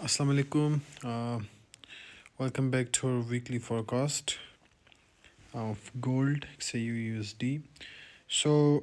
Assalamu alaikum. Welcome back to our weekly forecast of gold XAU USD. So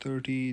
30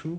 2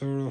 3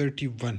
31,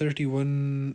31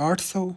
800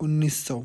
1900,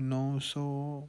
900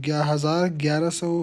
1100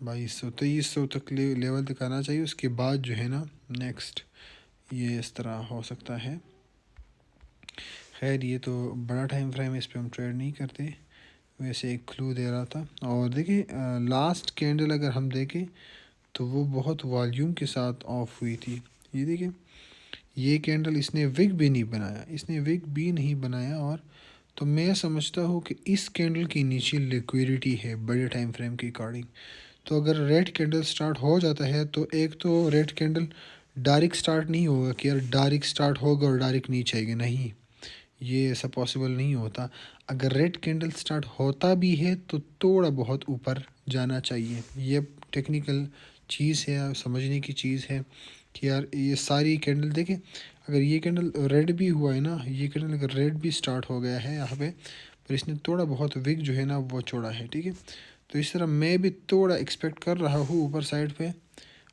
2200 2300 تک level تک آنا چاہیے. اس کے بعد جو ہے نا نیکسٹ یہ اس طرح ہو سکتا ہے. خیر یہ تو بڑا ٹائم فریم ہے, اس پہ ہم ٹریڈ نہیں کرتے, ویسے ایک کلو دے رہا تھا. اور دیکھیں لاسٹ کینڈل اگر ہم دیکھیں تو وہ بہت والیوم کے ساتھ آف ہوئی تھی. یہ دیکھیں یہ کینڈل اس نے وگ بھی نہیں بنایا, اور تو میں سمجھتا ہوں کہ اس کینڈل کی نیچے لیکوئڈیٹی ہے بڑے ٹائم فریم کے اکارڈنگ. تو اگر ریڈ کینڈل سٹارٹ ہو جاتا ہے تو ایک تو ریڈ کینڈل ڈائریکٹ سٹارٹ نہیں ہوگا کہ یار ڈائریکٹ سٹارٹ ہوگا اور ڈائریکٹ نیچے آئے گا, نہیں, یہ ایسا پاسبل نہیں ہوتا. اگر ریڈ کینڈل سٹارٹ ہوتا بھی ہے تو تھوڑا بہت اوپر جانا چاہیے. یہ ٹیکنیکل چیز ہے, سمجھنے کی چیز ہے کہ یار یہ ساری کینڈل دیکھیں, اگر یہ کینڈل ریڈ بھی ہوا ہے نا, یہ کینڈل اگر ریڈ بھی سٹارٹ ہو گیا ہے یہاں پہ, پر اس نے تھوڑا بہت وگ جو ہے نا وہ چھوڑا ہے, ٹھیک ہے. تو اس طرح میں بھی تھوڑا ایکسپیکٹ کر رہا ہوں اوپر سائڈ پہ,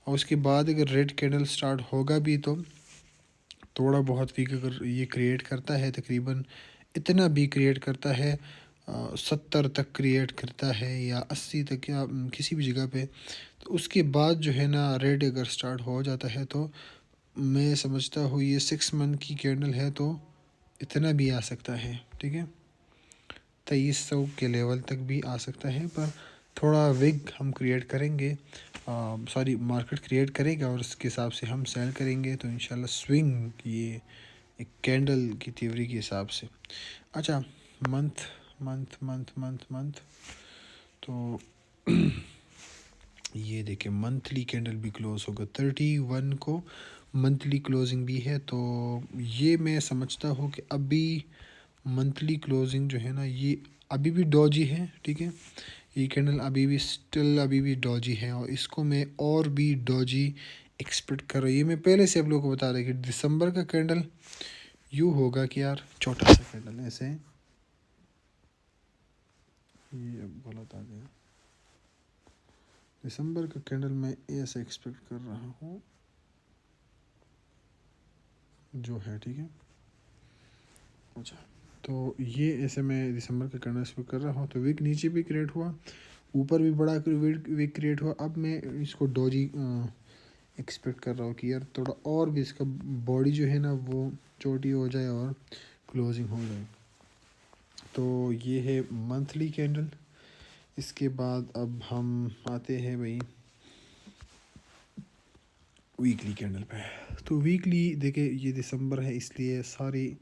اور اس کے بعد اگر ریڈ کینڈل سٹارٹ ہوگا بھی تو تھوڑا بہت ویک اگر یہ کریٹ کرتا ہے, تقریباً اتنا بھی کریٹ کرتا ہے, 70 تک کریٹ کرتا ہے یا 80 تک یا کسی بھی جگہ پہ, تو اس کے بعد جو ہے نا ریڈ اگر سٹارٹ ہو جاتا ہے تو میں سمجھتا ہوں یہ 6 منتھ کی کینڈل ہے تو اتنا بھی آ سکتا ہے, ٹھیک ہے, 2300 کے لیول تک بھی آ سکتا ہے. پر تھوڑا وگ ہم کریٹ کریں گے, مارکیٹ کریٹ کرے گا اور اس کے حساب سے ہم سیل کریں گے, تو انشاءاللہ سوئنگ یہ ایک کینڈل کی تیوری کے حساب سے. اچھا منتھ تو یہ دیکھیں منتھلی کینڈل بھی کلوز ہوگا 31 کو, منتھلی کلوزنگ بھی ہے. تو یہ میں سمجھتا ہوں کہ ابھی منتھلی کلوزنگ جو ہے نا یہ ابھی بھی ڈوجی ہے, ٹھیک ہے, یہ کینڈل ابھی بھی ڈوجی ہے, اور اس کو میں اور بھی ڈوجی ایکسپیکٹ کر رہی ہے. میں پہلے سے آپ لوگوں کو بتا رہا کہ دسمبر کا کینڈل یوں ہوگا کہ یار چھوٹا سا کینڈل ایسے, یہ غلط آ گیا, دسمبر کا کینڈل میں ایسے ایکسپیکٹ کر رہا ہوں جو ہے, ٹھیک ہے. اچھا تو یہ ایسے میں دسمبر کا کینڈل ایکسپیکٹ کر رہا ہوں. تو ویک نیچے بھی کریٹ ہوا, اوپر بھی بڑا ویک کریٹ ہوا. اب میں اس کو ڈوجی ایکسپیکٹ کر رہا ہوں کہ یار تھوڑا اور بھی اس کا باڈی جو ہے نا وہ چھوٹی ہو جائے اور کلوزنگ ہو جائے. تو یہ ہے منتھلی کینڈل. اس کے بعد اب ہم آتے ہیں بھائی ویکلی کینڈل پہ. تو ویکلی دیکھیں یہ دسمبر ہے اس لیے سارے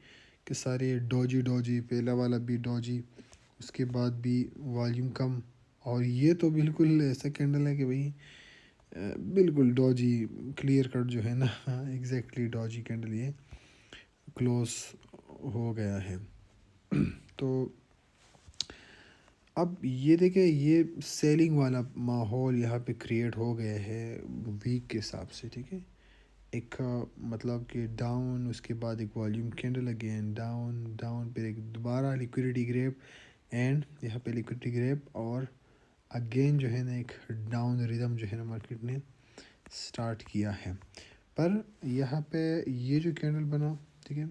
کے سارے ڈوجی, پہلا والا بھی ڈوجی, اس کے بعد بھی والیوم کم, اور یہ تو بالکل ایسا کینڈل ہے کہ بھائی بالکل ڈوجی کلیئر کٹ جو ہے نا ایگزیکٹلی ڈوجی کینڈل یہ کلوز ہو گیا ہے. تو اب یہ دیکھیں یہ سیلنگ والا ماحول یہاں پہ کریٹ ہو گیا ہے ویک کے حساب سے, ٹھیک ہے. ایک مطلب کہ ڈاؤن, اس کے بعد ایک والیوم کینڈل اگین ڈاؤن پھر ایک دوبارہ لیکوڈیٹی گریپ, اینڈ یہاں پہ لیکوڈیٹی گریپ, اور اگین جو ہے نا ایک ڈاؤن ریدم جو ہے نا مارکیٹ نے سٹارٹ کیا ہے. پر یہاں پہ یہ جو کینڈل بنا, ٹھیک ہے,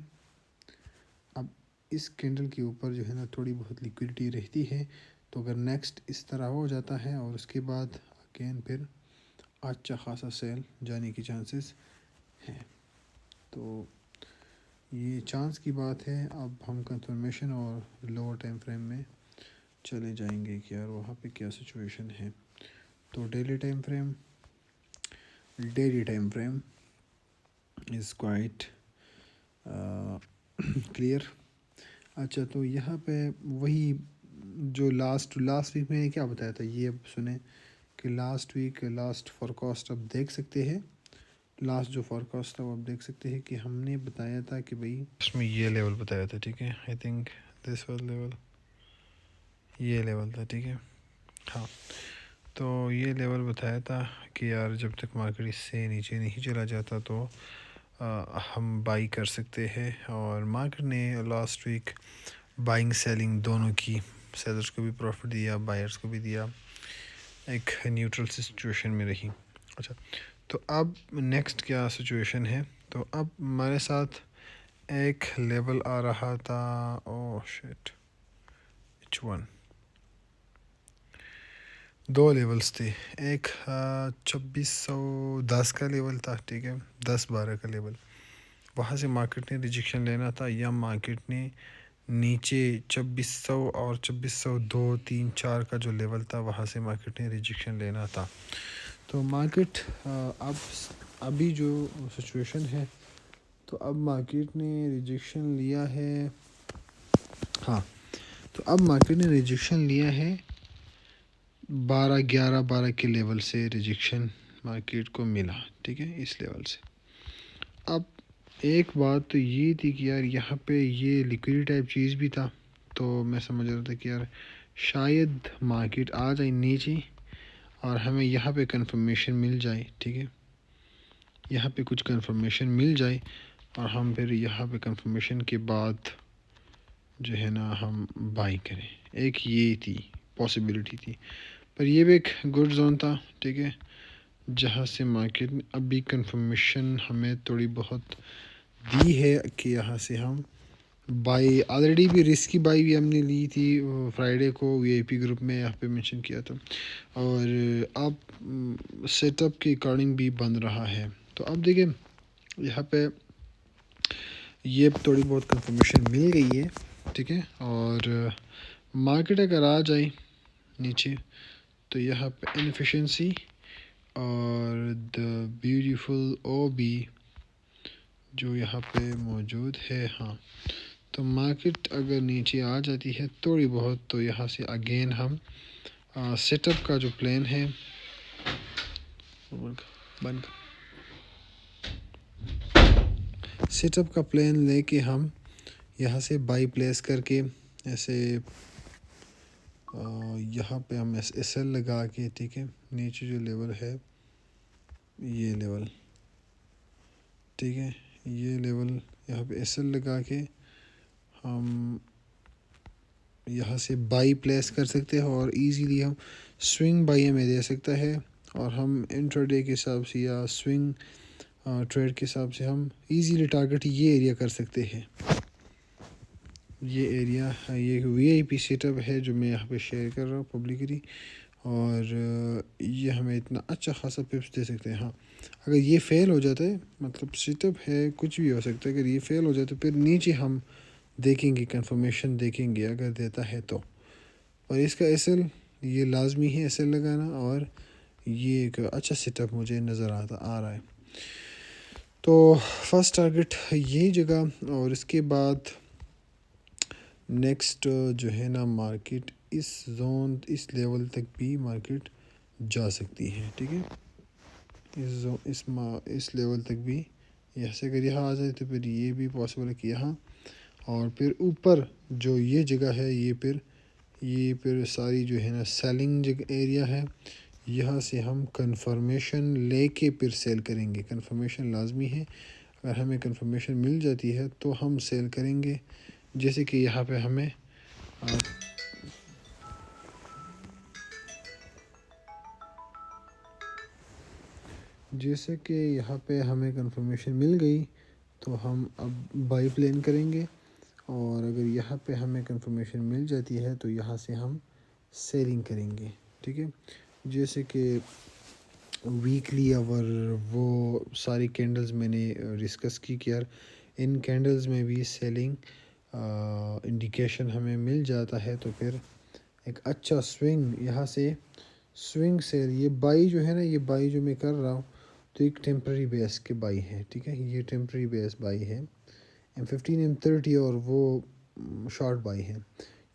اب اس کینڈل کے اوپر جو ہے نا تھوڑی بہت لیکوڈیٹی رہتی ہے. تو اگر نیکسٹ اس طرح ہو جاتا ہے اور اس کے بعد اگین پھر اچھا خاصا سیل جانے کی چانسز ہیں. تو یہ چانس کی بات ہے. اب ہم کنفرمیشن اور لوور ٹائم فریم میں چلے جائیں گے کہ یار وہاں پہ کیا سچویشن ہے. تو daily time frame is quite clear. اچھا تو یہاں پہ وہی جو لاسٹ ویک میں نے کیا بتایا تھا, یہ اب سنیں کہ لاسٹ فورکاسٹ اب دیکھ سکتے ہیں. لاسٹ جو فورکاسٹ تھا وہ آپ دیکھ سکتے ہیں کہ ہم نے بتایا تھا کہ بھائی اس میں یہ لیول بتایا تھا, ٹھیک ہے, I think this was level, یہ لیول تھا, ٹھیک ہے. ہاں تو یہ لیول بتایا تھا کہ یار جب تک مارکیٹ اس سے نیچے نہیں چلا جاتا تو ہم بائی کر سکتے ہیں. اور مارکیٹ نے لاسٹ ویک بائنگ سیلنگ دونوں کی, سیلرز کو بھی پروفٹ دیا, بائرز کو بھی دیا, ایک نیوٹرل سچویشن میں رہی. اچھا تو اب نیکسٹ کیا سچویشن ہے, تو اب ہمارے ساتھ ایک لیول آ رہا تھا, H1 دو لیولز تھے، ایک 2610 کا لیول تھا، ٹھیک ہے، 10-12 کا لیول، وہاں سے مارکیٹ نے ریجیکشن لینا تھا، یا مارکیٹ نے نیچے 2600 اور 2602-3-4 کا جو لیول تھا وہاں سے مارکیٹ نے ریجیکشن لینا تھا۔ تو مارکیٹ ابھی جو سچویشن ہے، تو اب مارکیٹ نے ریجیکشن لیا ہے، ہاں، تو اب مارکیٹ نے ریجیکشن لیا ہے 12 کے لیول سے ریجیکشن مارکیٹ کو ملا، ٹھیک ہے، اس لیول سے۔ اب ایک بات تو یہ تھی کہ یار یہاں پہ یہ لیکوڈی ٹائپ چیز بھی تھا، تو میں سمجھ رہا تھا کہ یار شاید مارکیٹ آ جائے نیچے اور ہمیں یہاں پہ کنفرمیشن مل جائے، ٹھیک ہے، یہاں پہ کچھ کنفرمیشن مل جائے اور ہم پھر یہاں پہ کنفرمیشن کے بعد جو ہے نا ہم بائی کریں، ایک یہ تھی پاسبلٹی تھی، پر یہ بھی ایک گڈ زون تھا، ٹھیک ہے، جہاں سے مارکیٹ نے ابھی کنفرمیشن ہمیں تھوڑی بہت دی ہے کہ یہاں سے ہم بائی، آلریڈی بھی رسکی بائی بھی ہم نے لی تھی فرائیڈے کو وی آئی پی گروپ میں یہاں پہ منشن کیا تھا، اور اب سیٹ اپ کے اکارڈنگ بھی بن رہا ہے۔ تو اب دیکھیں یہاں پہ یہ تھوڑی بہت کنفرمیشن مل گئی ہے، ٹھیک ہے، اور مارکیٹ اگر آ جائے نیچے تو یہاں پہ انفیشنسی اور دا بیوٹیفل او بی جو یہاں پہ موجود ہے، ہاں، تو مارکیٹ اگر نیچے آ جاتی ہے تھوڑی بہت تو یہاں سے اگین ہم سیٹ اپ کا جو پلان ہے بند، سیٹ اپ کا پلان لے کے ہم یہاں سے بائی پلیس کر کے ایسے یہاں پہ ہم ایس ایل لگا کے، ٹھیک ہے، نیچے جو لیول ہے یہ لیول، ٹھیک ہے، یہ لیول یہاں پہ ایس ایل لگا کے ہم یہاں سے بائی پلیس کر سکتے ہیں، اور ایزیلی ہم سوئنگ بائی ہمیں دے سکتا ہے، اور ہم انٹر ڈے کے حساب سے یا سوئنگ ٹریڈ کے حساب سے ہم ایزیلی ٹارگٹ یہ ایریا کر سکتے ہیں۔ یہ ایریا یہ وی آئی پی سیٹ اپ ہے جو میں یہاں پہ شیئر کر رہا ہوں پبلکلی، اور یہ ہمیں اتنا اچھا خاصا پپس دے سکتے ہیں۔ ہاں، اگر یہ فیل ہو جاتا ہے، مطلب سیٹ اپ ہے کچھ بھی ہو سکتا ہے، اگر یہ فیل ہو جائے تو پھر نیچے ہم دیکھیں گے، کنفرمیشن دیکھیں گے اگر دیتا ہے تو، اور اس کا ایس ایل یہ لازمی ہے ایس ایل لگانا، اور یہ ایک اچھا سیٹ اپ مجھے نظر آ رہا ہے۔ تو فرسٹ ٹارگٹ یہ جگہ، اور اس کے بعد نیکسٹ جو ہے نا مارکیٹ اس زون اس لیول تک بھی مارکیٹ جا سکتی ہے، ٹھیک ہے، اس لیول تک بھی، یہاں سے اگر یہاں آ جائے تو پھر یہ بھی پاسبل ہے کہ یہاں، اور پھر اوپر جو یہ جگہ ہے یہ پھر ساری جو ہے نا سیلنگ ایریا ہے، یہاں سے ہم کنفرمیشن لے کے پھر سیل کریں گے، کنفرمیشن لازمی ہے، اگر ہمیں کنفرمیشن مل جاتی ہے تو ہم سیل کریں گے، جیسے کہ یہاں پہ ہمیں کنفرمیشن مل گئی تو ہم اب بائی پلان کریں گے، اور اگر یہاں پہ ہمیں کنفرمیشن مل جاتی ہے تو یہاں سے ہم سیلنگ کریں گے، ٹھیک ہے، جیسے کہ ویکلی اور وہ ساری کینڈلز میں نے ڈسکس کی کہ یار ان کینڈلز میں بھی سیلنگ انڈیکیشن ہمیں مل جاتا ہے، تو پھر ایک اچھا سوئنگ یہاں سے سوئنگ سیل، یہ بائی جو ہے نا، یہ بائی جو میں کر رہا ہوں تو ایک ٹیمپرری بیس کے بائی ہے، ٹھیک ہے، یہ ٹیمپرری بیس بائی ہے M15 M30، اور وہ شارٹ بائی ہے۔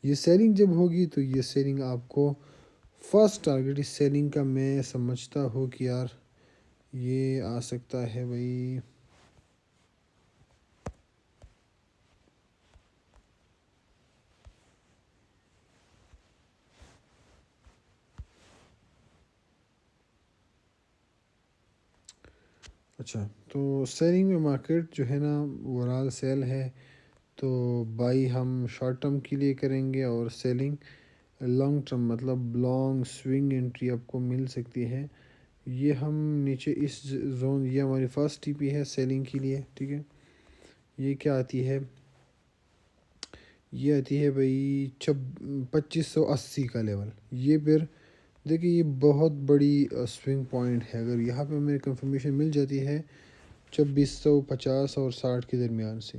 یہ سیلنگ جب ہوگی تو یہ سیلنگ آپ کو فرسٹ ٹارگٹ اس سیلنگ کا میں سمجھتا ہوں کہ یار یہ آ سکتا ہے بھائی، اچھا، تو سیلنگ میں مارکیٹ جو ہے نا اوورال سیل ہے، تو بائی ہم شارٹ ٹرم کے لیے کریں گے، اور سیلنگ لانگ ٹرم، مطلب لانگ سوئنگ انٹری آپ کو مل سکتی ہے۔ یہ ہم نیچے اس زون، یہ ہماری فرسٹ ٹی پی ہے سیلنگ کے لیے، ٹھیک ہے، یہ کیا آتی ہے، یہ آتی ہے بھائی 2580 کا لیول، یہ پھر دیکھیے یہ بہت بڑی سوئنگ پوائنٹ ہے. اگر یہاں پہ ہمیں کنفرمیشن مل جاتی ہے 2450 اور 60 کے درمیان سے،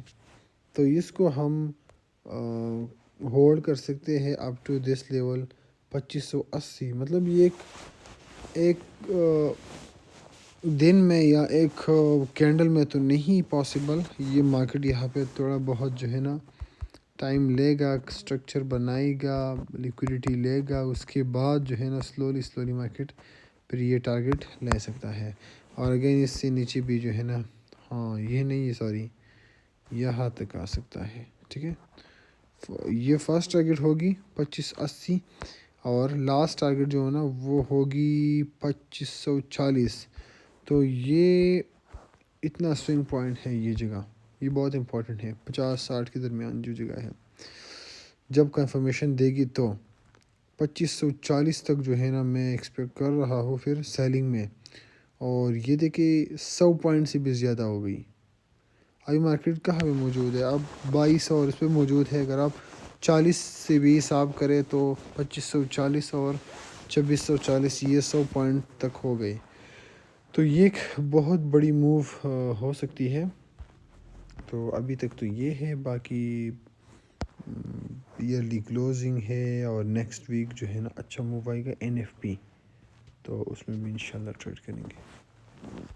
تو اس کو ہم ہولڈ کر سکتے ہیں اپ ٹو دس لیول 2580. مطلب یہ ایک دن میں یا ایک کینڈل میں تو نہیں پاسبل. یہ مارکیٹ یہاں پہ تھوڑا بہت جو ہے نا ٹائم لے گا، اسٹرکچر بنائے گا، لیکوڈیٹی لے گا، اس کے بعد جو ہے نا سلولی مارکیٹ پھر یہ ٹارگیٹ لے سکتا ہے. اور اگین اس سے نیچے بھی جو ہے نا یہ نہیں سوری یہاں تک آ سکتا ہے. ٹھیک ہے، یہ فرسٹ ٹارگیٹ ہوگی 2580 اور لاسٹ ٹارگیٹ جو ہے نا وہ ہوگی 2540. تو یہ اتنا سوئنگ پوائنٹ ہے یہ جگہ، یہ بہت امپورٹنٹ ہے. 50-60 کے درمیان جو جگہ ہے جب کنفرمیشن دے گی تو 2540 تک جو ہے نا میں ایکسپیکٹ کر رہا ہوں پھر سیلنگ میں. اور یہ دیکھیں 100 پوائنٹ سے بھی زیادہ ہو گئی. ابھی مارکیٹ کہاں پہ موجود ہے؟ اب 2200 اور اس پہ موجود ہے. اگر آپ 40 سے بھی حساب کریں تو 2540 اور 2640 یہ 100 پوائنٹ تک ہو گئے. تو یہ ایک بہت بڑی موو ہو سکتی ہے. تو ابھی تک تو یہ ہے، باقی ایئرلی کلوزنگ ہے اور نیکسٹ ویک جو ہے نا اچھا موو آئے گا NFP، تو اس میں بھی انشاءاللہ ٹریڈ کریں گے.